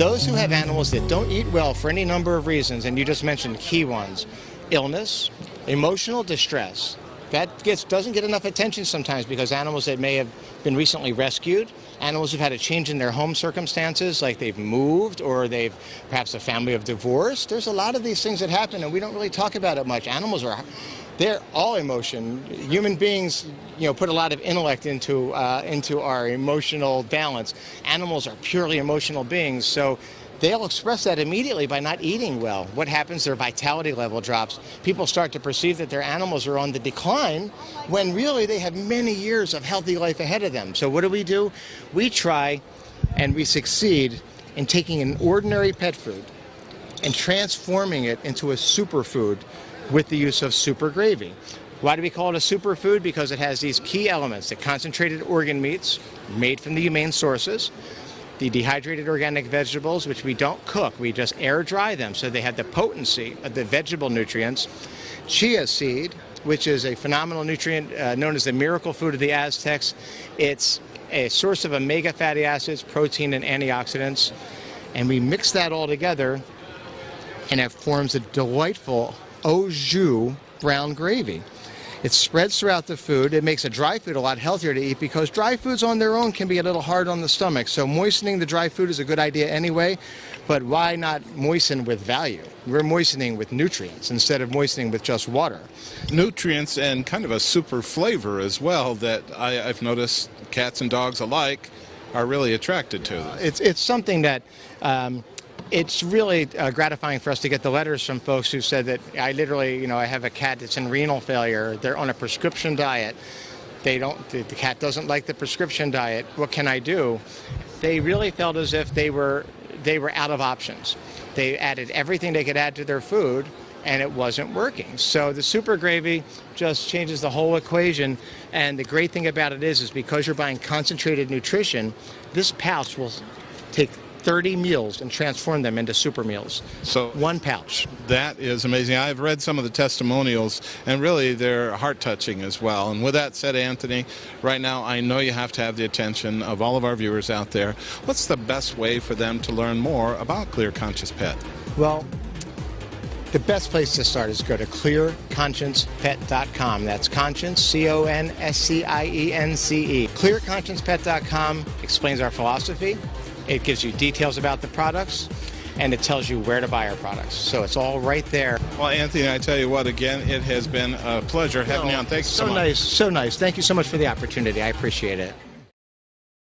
those who have animals that don't eat well for any number of reasons, and you just mentioned key ones, illness, emotional distress, that doesn't get enough attention sometimes because animals that may have been recently rescued, animals who've had a change in their home circumstances, like they've moved or they've perhaps a family of divorce. There's a lot of these things that happen and we don't really talk about it much. They're all emotion. Human beings, put a lot of intellect into our emotional balance. Animals are purely emotional beings, so they'll express that immediately by not eating well. What happens? Their vitality level drops. People start to perceive that their animals are on the decline when really they have many years of healthy life ahead of them. So what do? We try and we succeed in taking an ordinary pet food and transforming it into a superfood with the use of SuperGravy. Why do we call it a superfood? Because it has these key elements: the concentrated organ meats made from the humane sources, the dehydrated organic vegetables, which we don't cook, we just air dry them so they have the potency of the vegetable nutrients, chia seed, which is a phenomenal nutrient known as the miracle food of the Aztecs. It's a source of omega fatty acids, protein, and antioxidants, and we mix that all together and it forms a delightful au jus brown gravy. It spreads throughout the food. It makes a dry food a lot healthier to eat because dry foods on their own can be a little hard on the stomach. So moistening the dry food is a good idea anyway, but why not moisten with value? We're moistening with nutrients instead of moistening with just water. Nutrients and kind of a super flavor as well that I've noticed cats and dogs alike are really attracted to. It's something that it's really gratifying for us to get the letters from folks who said that I literally, I have a cat that's in renal failure. They're on a prescription diet. The cat doesn't like the prescription diet. What can I do? They really felt as if they were out of options. They added everything they could add to their food, and it wasn't working. So the SuperGravy just changes the whole equation. And the great thing about it is because you're buying concentrated nutrition, this pouch will take 30 meals and transform them into super meals. So one pouch. That is amazing. I've read some of the testimonials, and really they're heart-touching as well. And with that said, Anthony, right now I know you have to have the attention of all of our viewers out there. What's the best way for them to learn more about Clear Conscience Pet? Well, the best place to start is go to clearconsciencepet.com. That's conscience, C-O-N-S-C-I-E-N-C-E. Clearconsciencepet.com explains our philosophy. It gives you details about the products, and it tells you where to buy our products. So it's all right there. Well, Anthony, I tell you what, again, it has been a pleasure having you on. Thanks so much. So nice. Thank you so much for the opportunity. I appreciate it.